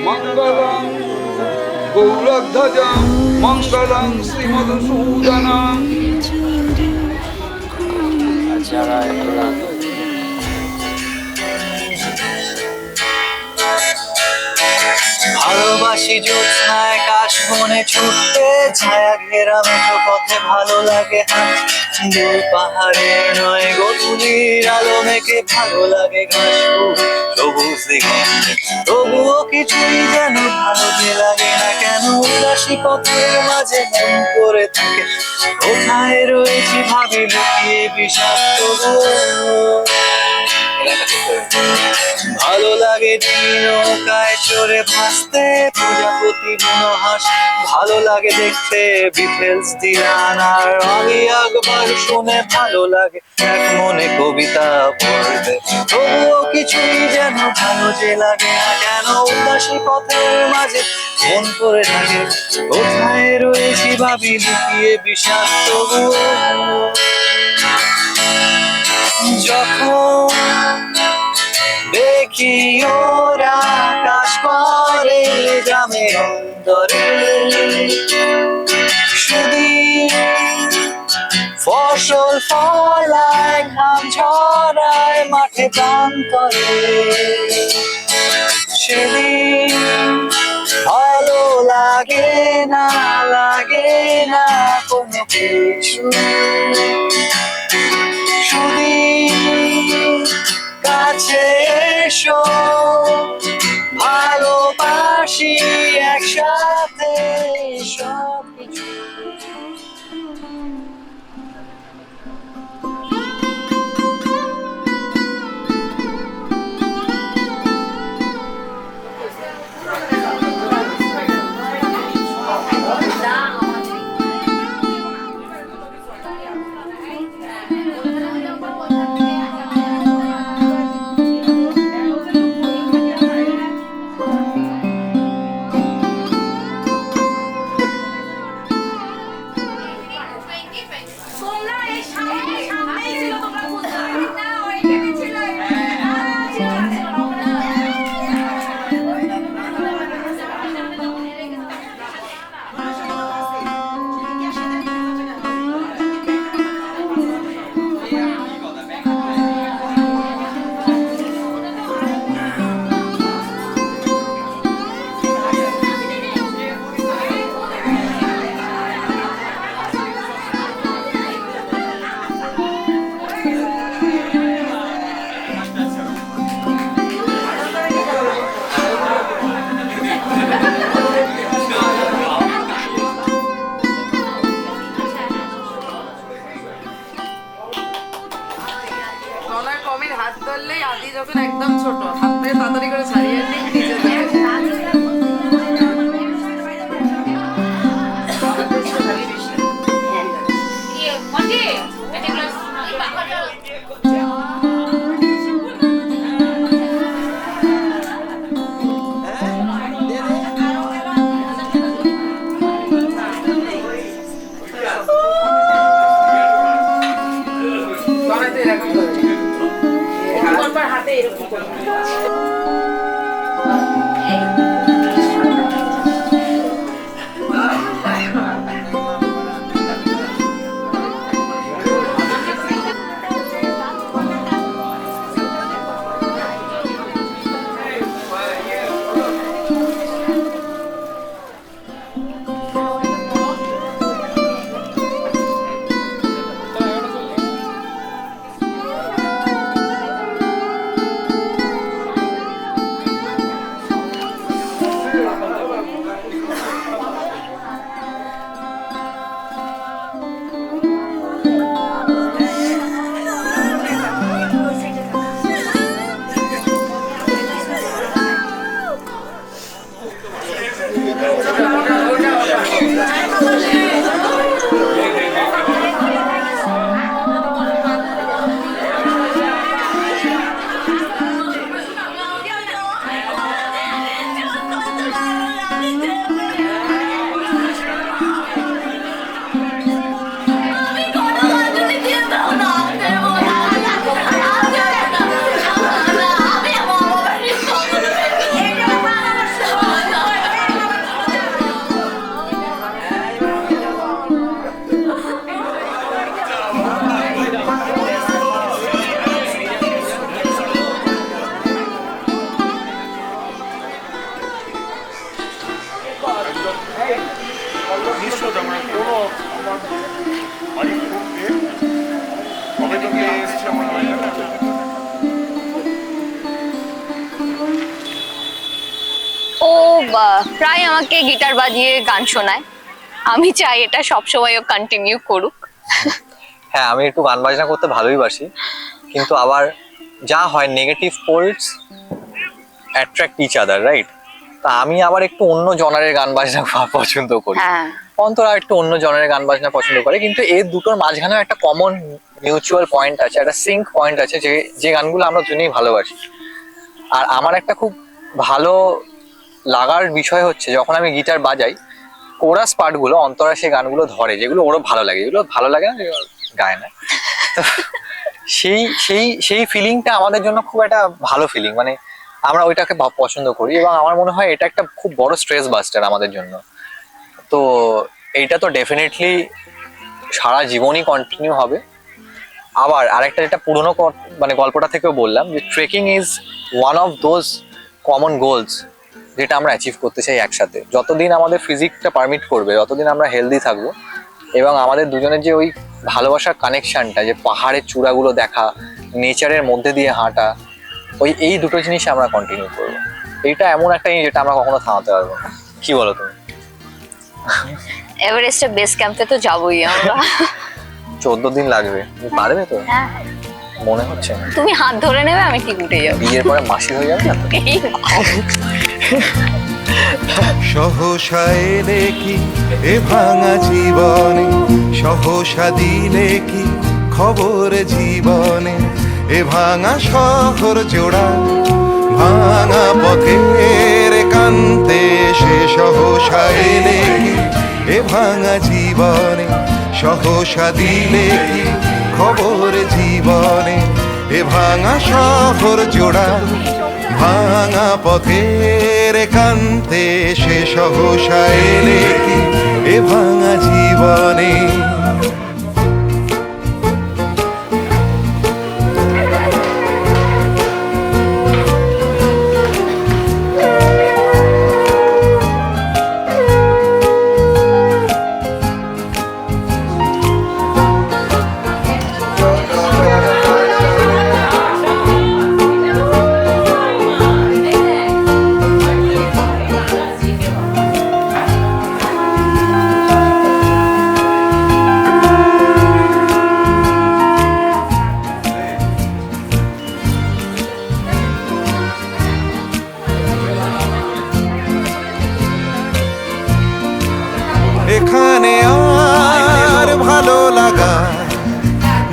মঙ্গলং গৌরধ্বজং মঙ্গলং শ্রীমধুসূদনং ভালোবাসি জ্যোৎস্নায় কাশ বনে ছুটতে ছায়া ঘেরা মেঠো পথে ভালো লাগে হাঁটতে দূর পাহাড়ে নয় গধূলির আলো মেখে ভালো লাগে ঘাস সবুজ দিগন্তে তবুও কিছুই যেন ভালো যে লাগে না কেন উদাসী পথের মাঝে মন করে থাকে কোথায় রয়েছি ভাবি লুকিয়ে বিষাক্ত ভালো লাগে নৌকায় চড়ে ভাসতে প্রজাপতি মনোহাস ভালো লাগে দেখতে বিটেলস দিলান আর আমি একবার শুনে ভালো লাগে এক মনে কবিতা পড়তে তবুও কিছুই যেন ভালো যে লাগে না কেন উদাসী পথের মাঝে মন করে থাকে কোথায় রয়েছি ভাবি লুকিয়ে বিষাক্ত যখন দেখি ওরা আকাশ করে গ্রামের অন্তরে সুদিন ফসল ফলায় ঘাম ঝরায় মাঠে প্রান্তরে সেদিন ভালো লাগে না কোনো কিছু সুদিন কাছে এসো ভালোবাসি একসাথে সব কিছু একদম ছোট, হাত থেকে তাড়াতাড়ি করে ছাড়িয়ে নিচে দেবে। হাতে এরকম করে ও প্রায় আমাকে গিটার বাজিয়ে গান শোনায়। আমি চাই এটা সবসময় ও কন্টিনিউ করুক। হ্যাঁ, আমি একটু গান বাজনা করতে ভালোই বাসি, কিন্তু আবার যা হয় negative poles attract each other, right? তা আমি আবার একটু অন্য জনারের গান বাজনা পছন্দ করি, অন্তরা একটু অন্য জনারের গান বাজনা পছন্দ করে, কিন্তু এর দুটোর মাঝখানেও একটা কমন মিউচুয়াল পয়েন্ট আছে, একটা সিঙ্ক পয়েন্ট আছে, যে গানগুলো আমরা দুজনেই ভালোবাসি। আর আমার একটা খুব ভালো লাগার বিষয় হচ্ছে যখন আমি গিটার বাজাই, কোরাস পার্টগুলো অন্তরা সেই গানগুলো ধরে যেগুলো ওরও ভালো লাগে, যেগুলো ভালো লাগে না গায় না। তো সেই সেই সেই ফিলিংটা আমাদের জন্য খুব একটা ভালো ফিলিং, মানে আমরা ওইটাকে পছন্দ করি, এবং আমার মনে হয় এটা একটা খুব বড় স্ট্রেস বাস্টার আমাদের জন্য। তো এইটা তো ডেফিনেটলি সারা জীবনই কন্টিনিউ হবে। আবার আরেকটা যেটা পুরনো মানে গল্পটা থেকেও বললাম, যে trekking is one of those common goals যেটা আমরা অ্যাচিভ করতে চাই একসাথে। যতদিন আমাদের ফিজিকটা পারমিট করবে, যতদিন আমরা হেলদি থাকবো, এবং আমাদের দুজনের যে ওই ভালোবাসার কানেকশনটা, যে পাহাড়ের চূড়াগুলো দেখা, নেচারের মধ্যে দিয়ে হাঁটা, এই দুটো জিনিস আমরা কন্টিনিউ করবো। এইটা এমন একটা জিনিস যেটা আমরা কখনো থামাতে পারবো না। কি বলো তুমি? এভারেস্টের বেস ক্যাম্পে তো যাবোই আমরা। 14 দিন লাগবে, তুমি পারবে তো? হ্যাঁ, মনে হচ্ছে না। তুমি হাত ধরে নেবে, আমি ঠিক উঠে যাবো। বিয়ের পরে মাসি হয়ে যাবে না তো? সহসা এলে কি এ ভাঙা জীবনে, সহসা দিলে কি খবর জীবনে, এ ভাঙা শহর জোড়া ভাঙা পথের কান্তে, সে সহসা এলে কি এ ভাঙা জীবনে, সহসা দিলে কি খবর জীবনে, এ ভাঙা শহর জোড়া ভাঙা পথের কান্তে, সে সহসা এলে কি এ ভাঙা জীবনে।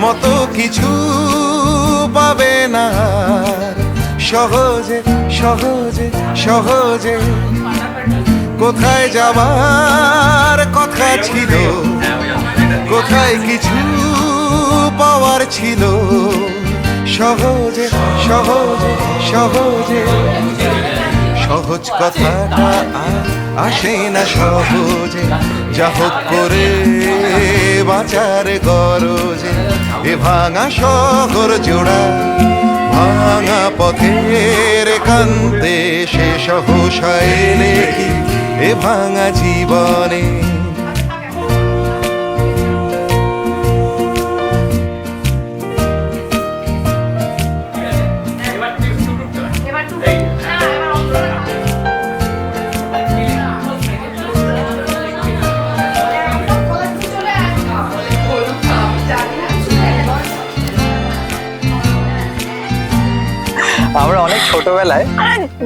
মতো কিছু পাবে না আর। সহজে সহজে সহজে কোথায় যাবার কথা ছিল, কোথায় কিছু পাওয়ার ছিল, সহজে সহজে সহজে। সহজ কথাটা আর আসে না সহজে, যা হোক করে বাঁচার গরজে। এ ভাঙা শহর জোড়া ভাঙা পথের কান্তে, সে সহসা এলে কি এ ভাঙা জীবনে। আমরা অনেক ছোটবেলায়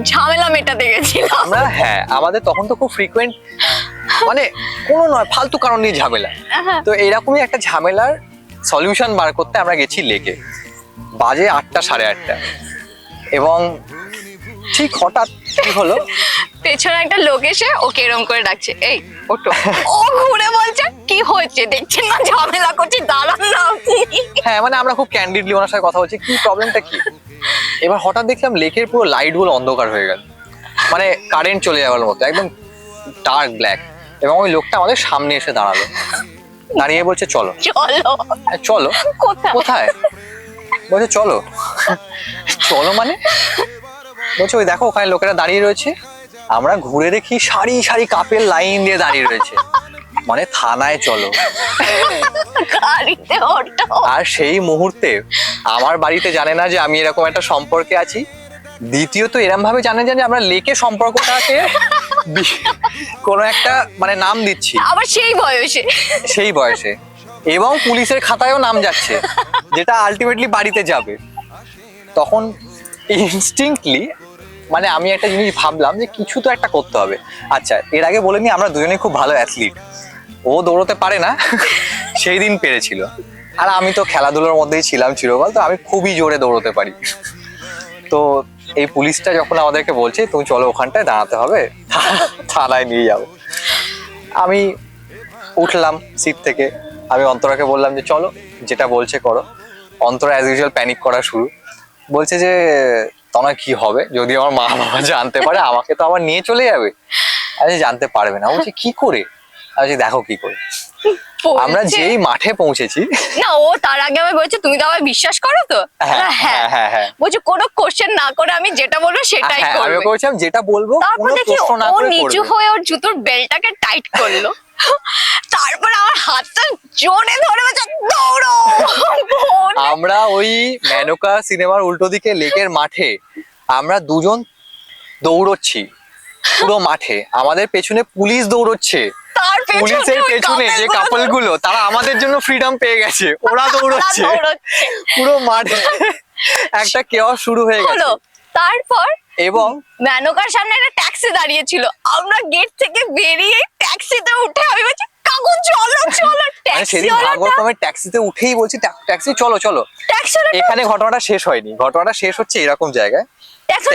ঝামেলা মেটাতে গেছিলাম আমরা, হ্যাঁ আমাদের তখন তো খুব ফ্রিকোয়েন্ট, মানে কোনো নয় ফালতু কারণ নিয়ে ঝামেলা। তো এইরকমই একটা ঝামেলার সলিউশন বার করতে আমরা গেছি লেকে। বাজে 8টা 8:30, এবং ঠিক হঠাৎ কি হলো, পেছনে একটা লোক এসে ওকে এরম করে ডাকছে, এই ওটো। ও ঘুরে বলছে কি হয়েছে দেখছেন না ঝামেলা করছি, দাঁড়ান না আপনি। হ্যাঁ মানে আমরা খুব ক্যান্ডিডলি ওনার সাথে কথা বলছি, কি প্রবলেমটা কি। এবার হঠাৎ দেখলাম লেকের পুরো লাইট গুলো অন্ধকার হয়ে গেল, মানে কারেন্ট চলে যাওয়ার মতো, একদম ডার্ক ব্ল্যাক। এবং ওই লোকটা আমাদের সামনে এসে দাঁড়ালো, দাঁড়িয়ে বলছে চলো চলো। চলো কোথায়? কোথায়? বলছে চলো। চলো মানে? বলছে ওই দেখো ওখানে লোকেরা দাঁড়িয়ে রয়েছে। আমরা ঘুরে দেখি সারি সারি কাপের লাইন দিয়ে দাঁড়িয়ে রয়েছে, মানে থানায় চলো। গাড়িতে ওঠো। আর সেই মুহূর্তে আমার বাড়িতে জানে না যে আমি এরকম একটা সম্পর্কে আছি, দ্বিতীয়ত এরম ভাবে জানে যে আমরা লেকে সম্পর্কটাকে কোনো একটা মানে নাম দিচ্ছি, আবার সেই বয়সে, এবং পুলিশের খাতায়ও নাম যাচ্ছে, যেটা আলটিমেটলি বাড়িতে যাবে। তখন ইনস্টিংক্টলি মানে আমি একটা জিনিস ভাবলাম যে কিছু তো একটা করতে হবে। আচ্ছা এর আগে বলে নি আমরা দুজনেই খুব ভালো অ্যাথলিট, ও দৌড়তে পারে না, সেই দিন পেরেছিল, আর আমি তো খেলাধুলার মধ্যেই ছিলাম চিরকাল, তো আমি খুবই জোরে দৌড়তে পারি। তো এই পুলিশটা যখন আমাদেরকে বলছে তুমি চলো ওখানটায় দাঁড়াতে হবে, থানায় নিয়ে যাবো, আমি উঠলাম সিট থেকে, আমি অন্তরাকে বললাম যে চলো যেটা বলছে করো। অন্তরা অ্যাজ ইউজুয়াল প্যানিক করা শুরু, বলছে যে তনয় কি হবে যদি আমার মা বাবা জানতে পারে, আমাকে তো আবার নিয়ে চলে যাবে। আরে জানতে পারবে না। বলছে কি করে? আমি দেখো কি করে। আমরা যেই মাঠে পৌঁছেছি, না ও তার আগে আমি বলছে তুমি তো আমায় বিশ্বাস করো তো? হ্যাঁ বলছে কোনো কোশ্চেন না করে আমি যেটা বলবো সেটাই করবে। আমি বলছিলাম যেটা বলবো কোনো প্রশ্ন না করে করবে। ও নিচু হয়ে ওর জুতোর বেল্টটাকে টাইট করলো, তারপর আমার হাতটা জোরে ধরে বলছে দৌড়ো। আমরা ওই মেনকা সিনেমার উল্টো দিকে লেকের মাঠে আমরা দুজন দৌড়চ্ছি পুরো মাঠে, আমাদের পেছনে পুলিশ দৌড়চ্ছে, পুলিশের পেছনে যে কাপল গুলো তারা আমাদের জন্য ফ্রিডম পেয়ে গেছে, ওরা দৌড়চ্ছে পুরো মাঠে, একটা কেওয়াস শুরু হয়ে গেল। তারপর এবং মেনকার সামনে একটা ট্যাক্সি দাঁড়িয়ে ছিল, আমরা গেট থেকে বেরিয়ে ট্যাক্সিতে উঠে আমি বলছি কাকু চলো চলো। সেদিন ভাগ্যক্রমে ট্যাক্সিতে উঠেই বলছি ট্যাক্সি চলো চলো। এখানে ঘটনাটা শেষ হয়নি, ঘটনাটা শেষ হচ্ছে এরকম জায়গায়,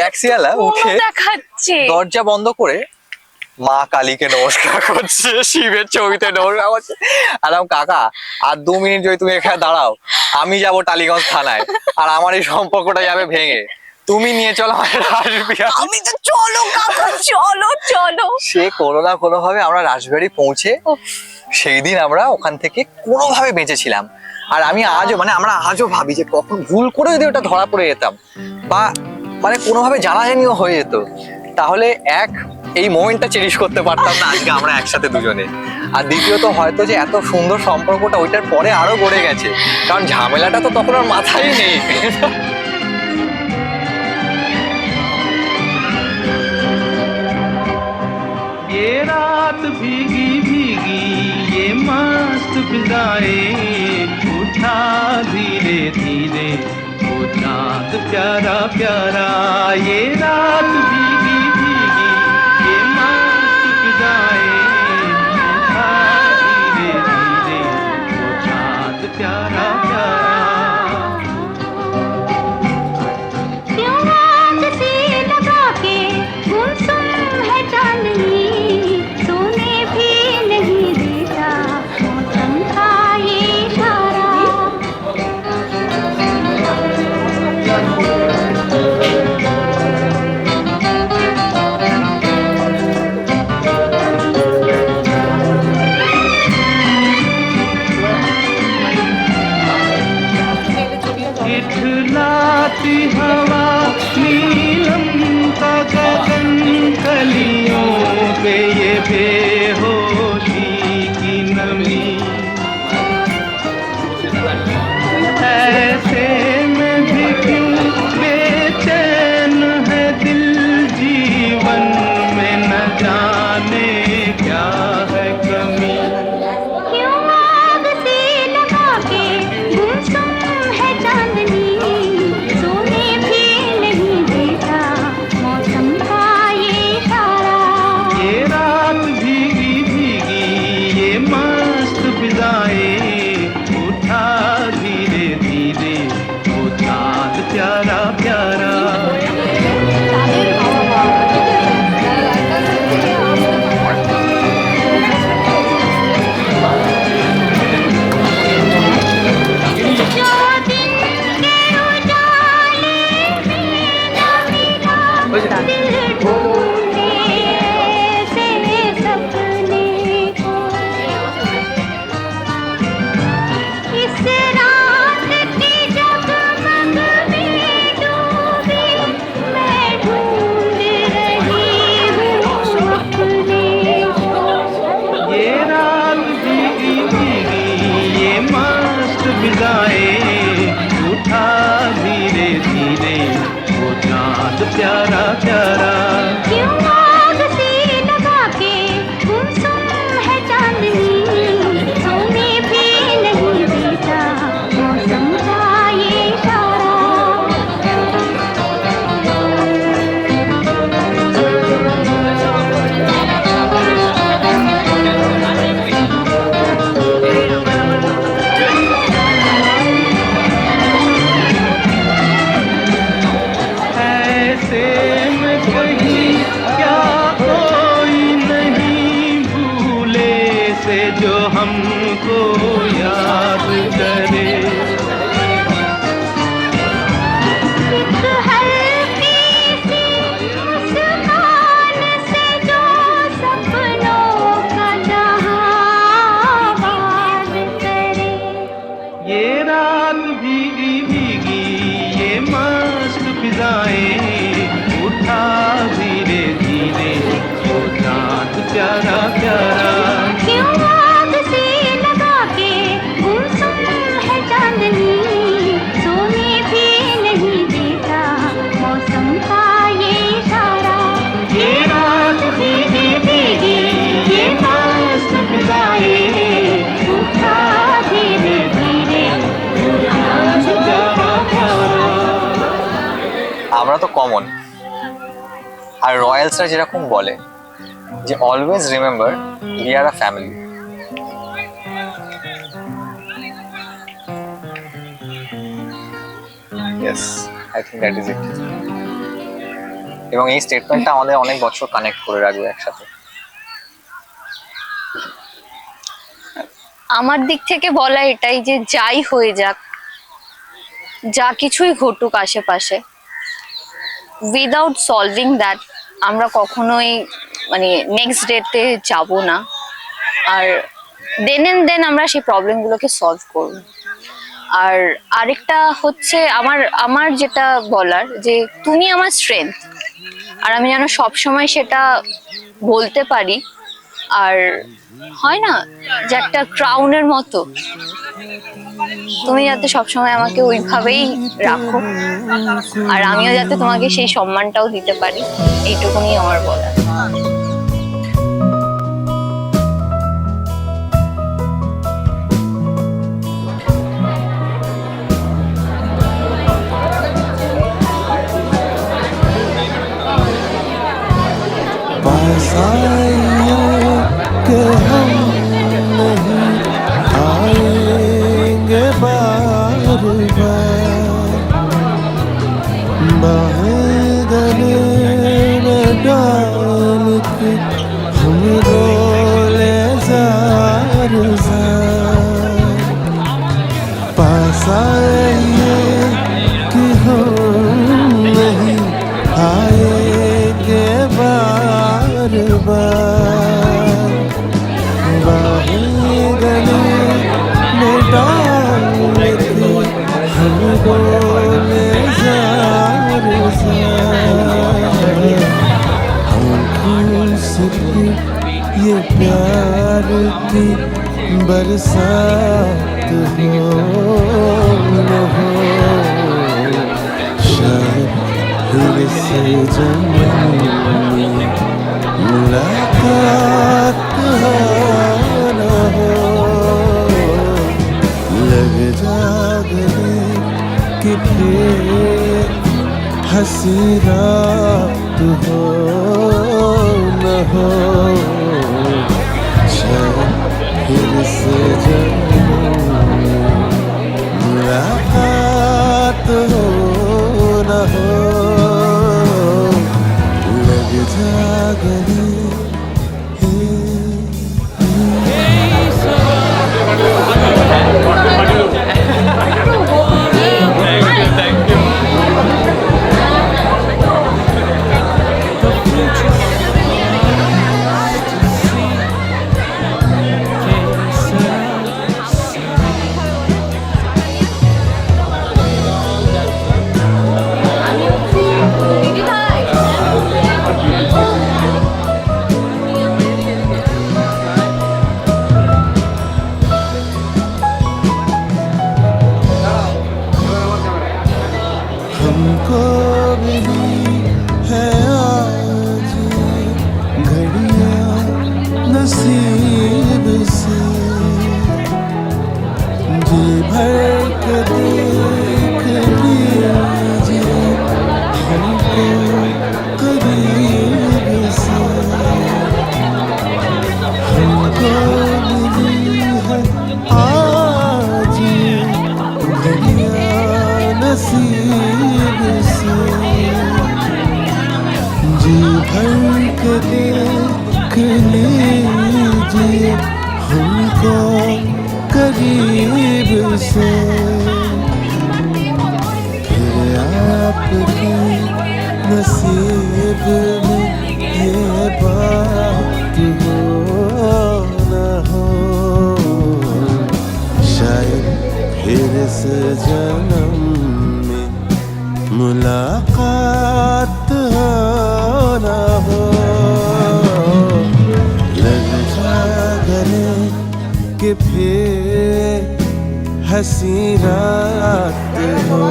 ট্যাক্সিওয়ালা উঠে দরজা বন্ধ করে মা কালীকে নমস্কার করছে, শিবের ছবিতে নমস্কার করছে। আলাম কাকা আর 2 মিনিট যদি তুমি এখানে দাঁড়াও, আমি যাব টালিগঞ্জ থানায়, আর আমার এই সম্পর্কটা যাবে ভেঙে, তুমি নিয়ে চলো আমাদের রাসবিহারী। আমি তো চলো কাকু চলো চলো। সে কোনো না কোনো ভাবে আমরা রাসবিহারী পৌঁছে সেই দিন আমরা ওখান থেকে কোনোভাবে বেঁচেছিলাম। আর আমি আজও মানে আমরা আজও ভাবি যে কখন ভুল করে যদি ওটা ধরা পড়ে যেতাম বা মানে কোনোভাবে জানাজানিও হয়ে যেত, তাহলে এই মোমেন্টটা চেরিশ করতে পারতাম না আজকে আমরা একসাথে দুজনে। আর দ্বিতীয়ত হয়তো যে এত সুন্দর সম্পর্কটা ওইটার পরে আরো গড়ে গেছে, কারণ ঝামেলাটা তো তখন আর মাথায় নেই। ये रात भीगी भीगी ये मस्त फिजाएं, उठा धीरे धीरे वो चांद प्यारा प्यारा। ये रात भीगी भीगी ये मस्त फिजाएं, उठा धीरे धीरे वो चांद प्यारा प्यारा। ये रात भीगी भीगी ये मस्त फिजाएं उठा धीरे धीरे वो चांद प्यारा प्यारा ऐसे में कहीं क्या कोई नहीं भूले से जो हमको याद करे ये रात भीगी भीगी ये मस्त फिजाएं उठा धीरे धीरे वो चांद प्यारा प्यारा ये रात भीगी भीगी ये मस्त फिजाएं उठा धीरे धीरे वो चांद प्यारा प्यारा। আমরা তো কমন, আর রয়্যালসরা যেরকম বলে যে always remember we are a family. Yes, I think that is it. এবং এই স্টেটমেন্টটা আমাদের অনেক বছর কানেক্ট করে রাখবে একসাথে। আমার দিক থেকে বলা এটাই যে যাই হয়ে যাক, যা কিছুই ঘটুক আশেপাশে, উইদাউট সলভিং দ্যাট আমরা কখনোই মানে নেক্সট ডেতে যাব না। আর দেন এন্ড দেন আমরা সেই প্রবলেমগুলোকে সলভ করব। আর আরেকটা হচ্ছে আমার যেটা বলার যে তুমি আমার স্ট্রেংথ, আর আমি যেন সবসময় সেটা বলতে পারি। আর হয় না যে একটা ক্রাউনের মতো, তুমি যাতে সবসময় আমাকে ওইভাবেই রাখো, আর আমিও যাতে তোমাকে সেই সম্মানটাও দিতে পারি, এইটুকুনি আমার বলা। पास आइए कि हम नहीं आएंगे बार बार बाहें गले में डाल के हम रोले जार जार पास आइए कि हम नहीं आएंगे बार बार बाहें गले में डाल के हम बोले जार जार आँखों से भी ये प्यार की बरसात हो न हो शायद फिर से जन्म मुलाकात हो न हो लग जा गले कि फिर हंसी रात हो न हो शायद फिर से जन्म मुलाकात हो न हो लग जा गले भर के देख लीजिए हमको करीब से, फिर आपके नसीब में ये बात हो न हो, शायद फिर इस जन्म में मुलाकात हो न हो। लग जा गले कि फिर हंसी रात हो